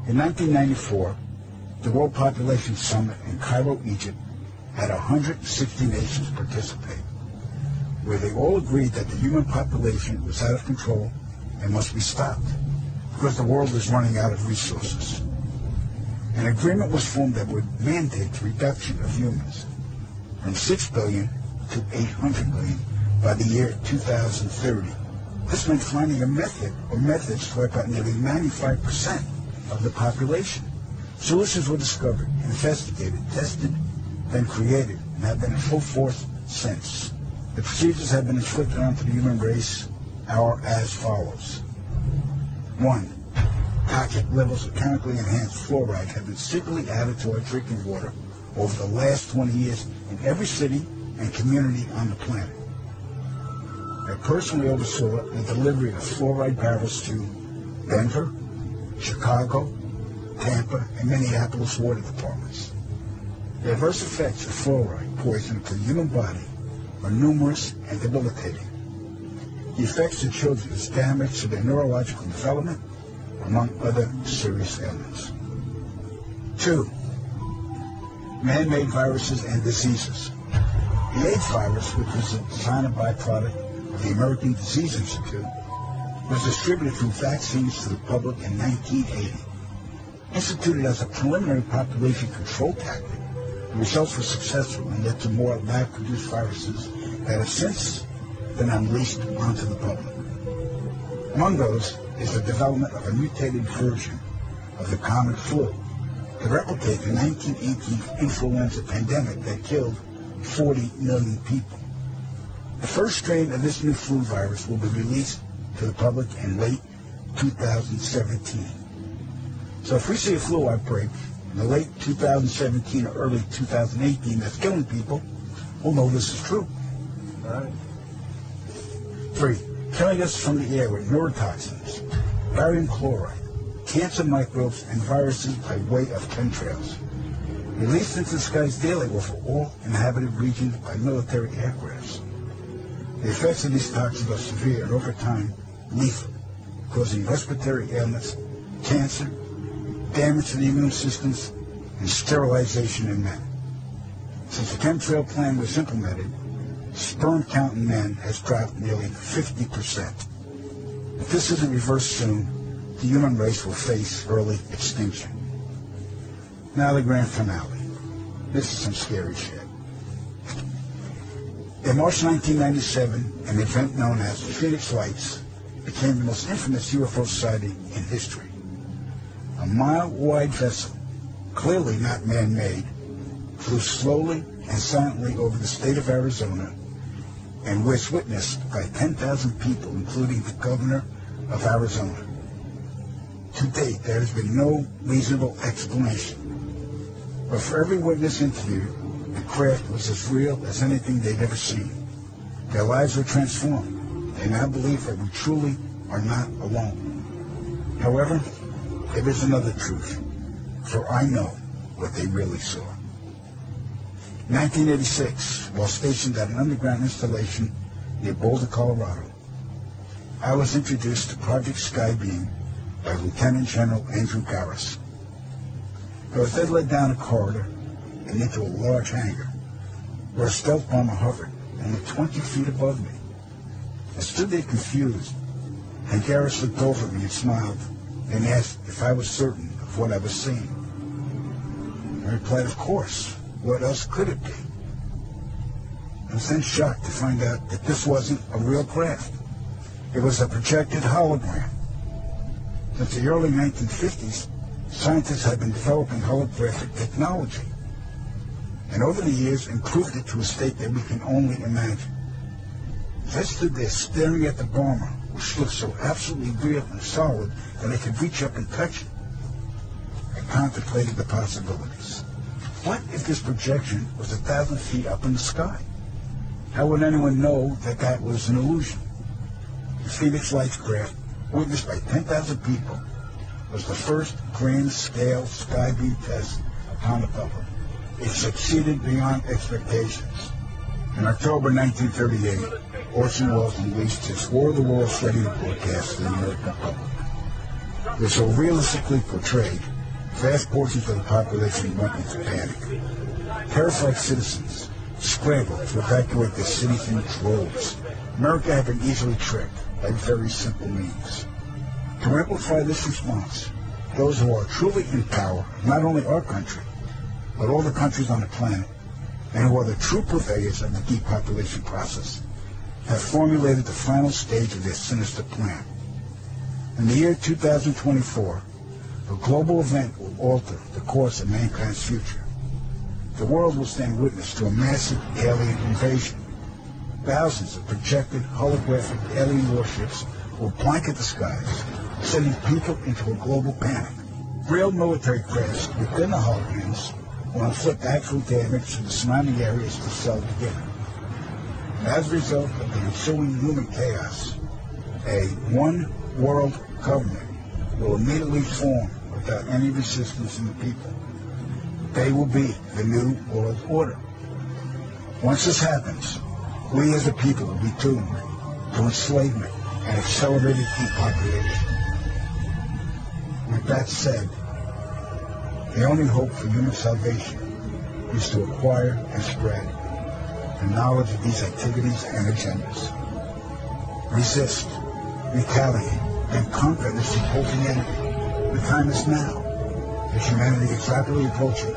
In 1994, the World Population Summit in Cairo, Egypt, had 160 nations participate, where they all agreed that the human population was out of control and must be stopped because the world is running out of resources. An agreement was formed that would mandate the reduction of humans from 6 billion to 800 million by the year 2030. This meant finding a method or methods to wipe out nearly 95% of the population. Solutions were discovered, investigated, tested, then created, and have been in full force since. The procedures have been inflicted onto the human race are as follows. 1. Toxic levels of chemically enhanced fluoride have been secretly added to our drinking water over the last 20 years in every city and community on the planet. I personally oversaw the delivery of fluoride barrels to Denver, Chicago, Tampa, and Minneapolis water departments. The adverse effects of fluoride poison to the human body are numerous and debilitating. The effects to children is damage to their neurological development, among other serious ailments. 2. Man-made viruses and diseases. The AIDS virus, which was a designer byproduct of the American Disease Institute, was distributed through vaccines to the public in 1980. Instituted as a preliminary population control tactic, the results were successful and led to more lab-produced viruses that have since been unleashed onto the public. Among those is the development of a mutated version of the common flu to replicate the 1918 influenza pandemic that killed 40 million people. The first strain of this new flu virus will be released to the public in late 2017. So if we see a flu outbreak in the late 2017 or early 2018 that's killing people, we'll know this is true. All right. 3. Killing us from the air with neurotoxins, barium chloride, cancer microbes, and viruses by way of chemtrails, released into the skies daily over all inhabited regions by military aircrafts. The effects of these toxins are severe and over time lethal, causing respiratory ailments, cancer, damage to the immune systems, and sterilization in men. Since the chemtrail plan was implemented, sperm count in men has dropped nearly 50%. If this isn't reversed soon, the human race will face early extinction. Now the grand finale. This is some scary shit. In March 1997, an event known as the Phoenix Lights became the most infamous UFO sighting in history. A mile-wide vessel, clearly not man-made, flew slowly and silently over the state of Arizona and was witnessed by 10,000 people, including the governor of Arizona. To date, there has been no reasonable explanation. But for every witness interviewed, the craft was as real as anything they'd ever seen. Their lives were transformed. They now believe that we truly are not alone. However, there is another truth, for I know what they really saw. In 1986, while stationed at an underground installation near Boulder, Colorado, I was introduced to Project Skybeam by Lieutenant General Andrew Garris. I was then led down a corridor and into a large hangar where a stealth bomber hovered only 20 feet above me. I stood there confused, and Garris looked over at me and smiled and asked if I was certain of what I was seeing. I replied, of course. What else could it be? I was then shocked to find out that this wasn't a real craft. It was a projected hologram. Since the early 1950s, scientists have been developing holographic technology, and over the years improved it to a state that we can only imagine. As I stood there staring at the bomber, which looked so absolutely real and solid that I could reach up and touch it, I contemplated the possibilities. What if this projection was 1,000 feet up in the sky? How would anyone know that that was an illusion? The Phoenix Lights craft, witnessed by 10,000 people, was the first grand-scale skybeam test upon the public. It succeeded beyond expectations. In October 1938, Orson Welles released his War of the Worlds radio broadcast to the American public. It was so realistically portrayed vast portions of the population went into panic. Terrified citizens scrambled to evacuate their cities in droves. America had been easily tricked by very simple means. To amplify this response, those who are truly in power, not only our country, but all the countries on the planet, and who are the true purveyors of the depopulation process, have formulated the final stage of their sinister plan. In the year 2024, a global event will alter the course of mankind's future. The world will stand witness to a massive alien invasion. Thousands of projected holographic alien warships will blanket the skies, sending people into a global panic. Real military crafts within the holograms will inflict actual damage to the surrounding areas the cell begin. As a result of the ensuing human chaos, a one-world government will immediately form without any resistance in the people. They will be the new world order. Once this happens, we as a people will be doomed to enslavement and accelerated depopulation. With that said, the only hope for human salvation is to acquire and spread the knowledge of these activities and agendas. Resist, retaliate, and conquer this opposing enemy. The time is now, as humanity is rapidly approaching